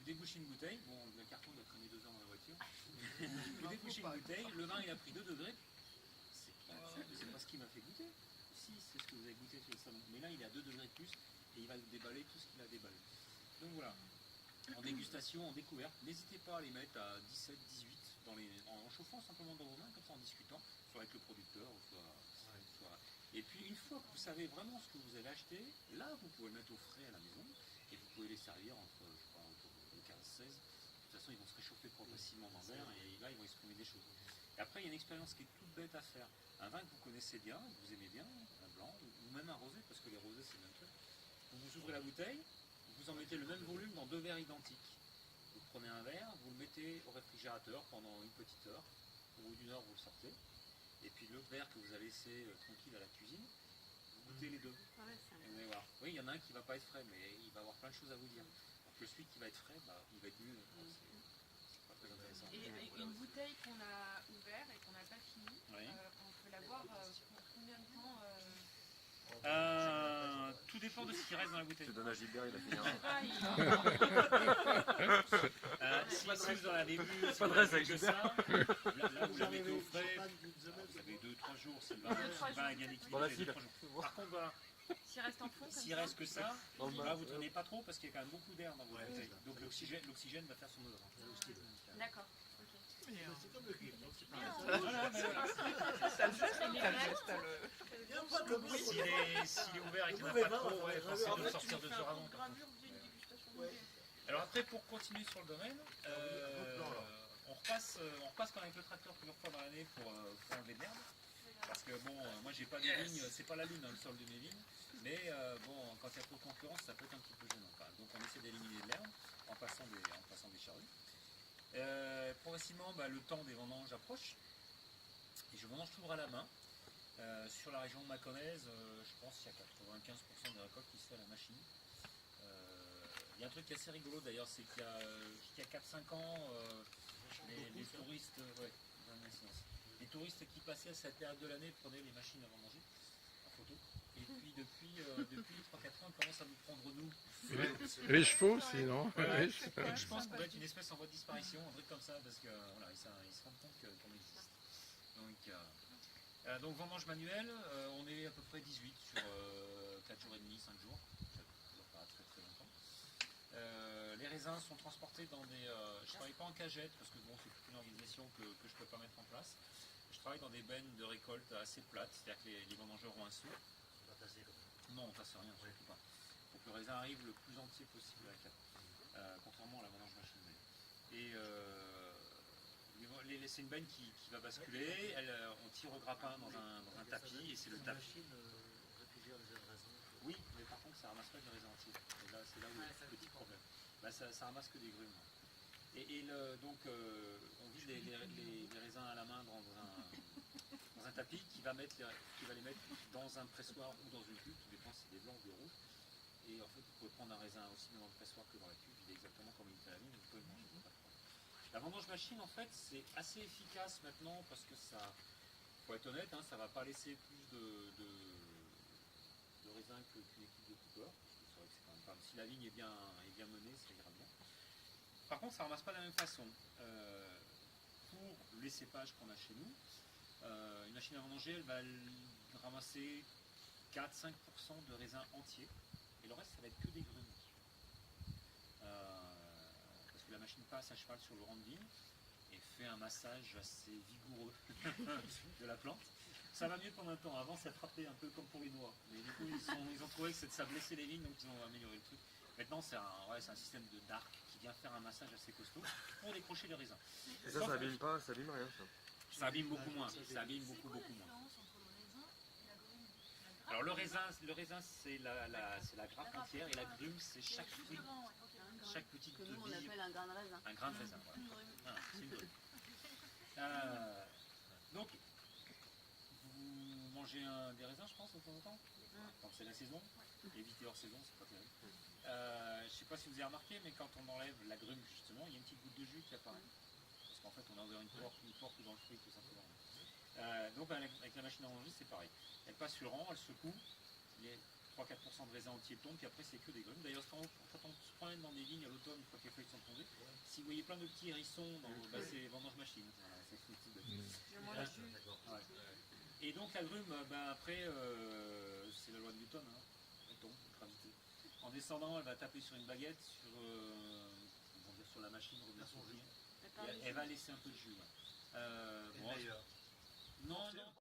débouchez une bouteille, bon le carton il a traîné 2 heures dans la voiture, vous débouchez une bouteille, le vin il a pris 2 degrés, c'est pas ce qui m'a fait goûter, si c'est ce que vous avez goûté sur le salon, mais là il est à 2 degrés de plus et il va déballer tout ce qu'il a déballé. Donc voilà, en dégustation, en découverte, n'hésitez pas à les mettre à 17, 18, en chauffant simplement dans vos mains, comme ça en discutant, soit avec le producteur, soit... Et puis une fois que vous savez vraiment ce que vous avez acheté, là vous pouvez le mettre au frais à la maison et vous pouvez les servir entre, je crois, autour de 15-16. De toute façon ils vont se réchauffer progressivement dans le verre et là ils vont exprimer des choses. Et après il y a une expérience qui est toute bête à faire. Un vin que vous connaissez bien, que vous aimez bien, un blanc, ou même un rosé, parce que les rosés c'est le même truc. Vous ouvrez la bouteille, vous en mettez le même volume dans 2 verres identiques. Vous prenez un verre, vous le mettez au réfrigérateur pendant une petite heure, au bout d'une heure vous le sortez. Et puis l'autre verre que vous avez laissé tranquille à la cuisine, vous goûtez les deux. Ah ouais, et vous allez voir. Oui, il y en a un qui ne va pas être frais, mais il va avoir plein de choses à vous dire. Alors que celui qui va être frais, bah, il va être mieux. C'est pas très intéressant. Et une bouteille qu'on a ouverte et qu'on n'a pas finie, Oui. on peut l'avoir pour combien de temps Tout dépend de ce qui reste dans la bouteille. Tu donnes à Gilbert, il a fini. Si vous en avez vu, si Pas de vous reste avez avec que ça, là vous l'avez au frais, vous avez 2-3 jours, si le vin est bien équilibré. Dans la 2-3 file. jours. Par contre, voilà, S'il reste en fond, s'il reste que ça, Dans le là bain. vous ne tenez pas trop parce qu'il y a quand même beaucoup d'air dans votre bouteille. Donc l'oxygène va faire son œuvre. d'accord. C'est comme le cuivre, donc c'est pas Voilà, mais voilà. Ça le fait, ça le geste, t'as le... Il n'y a pas de bruit. S'il est ouvert et qu'il n'y en a pas trop, ouais, pensez de le sortir 2 heures avant. Alors après, pour continuer sur le domaine, on repasse quand même avec le tracteur plusieurs fois dans l'année pour enlever de l'herbe. Parce que bon, moi j'ai pas des vignes, c'est pas la lune dans le sol de mes vignes, mais bon, quand il y a trop de concurrence, ça peut être un petit peu gênant. Donc on essaie d'éliminer de l'herbe en passant des charrues. Progressivement, le temps des vendanges approche, et je vendange toujours à la main. Sur la région mâconnaise, je pense qu'il y a 95% des récoltes qui se fait à la machine. Il y a un truc qui est assez rigolo d'ailleurs, c'est qu'il y a 4-5 ans, les touristes, les touristes qui passaient à cette période de l'année prenaient les machines à vendanger en photo. Et puis depuis 3-4 ans, on commence à nous prendre nous. Les chevaux aussi, non? Voilà. Je pense qu'on va être une espèce en voie de disparition, un truc comme ça, parce que voilà, ils se rendent compte qu'on existe. Donc vendange manuelle, on est à peu près 18 sur 4 jours et demi, 5 jours. Ça ne dure pas très très longtemps. Les raisins sont transportés dans des... je ne travaille pas en cagette parce que bon, c'est toute une organisation que je ne peux pas mettre en place. Je travaille dans des bennes de récolte assez plates, c'est-à-dire que les vendangeurs ont un seau. Non, on ne tasse rien, surtout pas. Il faut que le raisin arrive le plus entier possible à la cave, contrairement à la vendange machine. Et c'est une benne qui va basculer, on tire au grappin dans un tapis et c'est le tapis. Oui, mais par contre ça ramasse pas du raisin entier. Et là, c'est là où il y a le petit problème. Ça ramasse que des grumes. Donc on vide les raisins à la main dans un tapis qui va les mettre dans un pressoir ou dans une cuve, tout dépend si c'est des blancs ou des rouges. Et en fait, vous pouvez prendre un raisin aussi bien dans le pressoir que dans la cuve, il est exactement comme il était à la ligne, vous pouvez le manger, pas de problème. La vendange machine, en fait, c'est assez efficace maintenant parce que ça, faut être honnête, ça ne va pas laisser plus de raisin qu'une équipe de coupeurs. C'est vrai que c'est quand même pas... Si la vigne est bien menée, ça ira bien. Par contre, ça ne ramasse pas de la même façon. Pour les cépages qu'on a chez nous, une machine à vendanger, elle va ramasser 4-5% de raisins entiers, et le reste, ça va être que des grumes. Parce que la machine passe à cheval sur le rang de vigne et fait un massage assez vigoureux de la plante. Ça va mieux pendant un temps. Avant, ça frappait un peu comme pour les noix. Mais du coup, ils ont trouvé que ça blessait les vignes, donc ils ont amélioré le truc. Maintenant, c'est un système d'arc qui vient faire un massage assez costaud pour décrocher les raisins. Et ça abîme pas, ça abîme rien, ça. Ça abîme beaucoup moins. Ça abîme beaucoup moins. Alors le raisin c'est la grappe entière et la grume c'est chaque fruit, chaque petite que nous on bille. appelle un grain de raisin. Un grain de raisin, voilà. C'est une grume. Donc, vous mangez des raisins, je pense, de temps en temps, quand c'est la saison. Évitez hors saison, c'est pas terrible. Je ne sais pas si vous avez remarqué, mais quand on enlève la grume, justement, il y a une petite goutte de jus qui apparaît. Parce qu'en fait, on a ouvert une porte dans le fruit, tout simplement. Donc, avec la machine à vendanger, c'est pareil. Elle passe sur le rang, elle secoue, les 3-4% de raisin entier tombent, puis après, c'est que des grumes. D'ailleurs, quand on se promène dans des vignes à l'autre l'automne, une fois que les feuilles sont tombées. Si vous voyez plein de petits hérissons, c'est vendange machine. Voilà, c'est ce type de choses. Je mange du. Ouais. Et donc l'agrume, après, c'est la loi de Newton, hein. Elle tombe, gravité. En descendant, elle va taper sur une baguette, sur la machine, revenir sur le jus. Et elle va laisser un peu de jus. Ouais. Bon, non, non.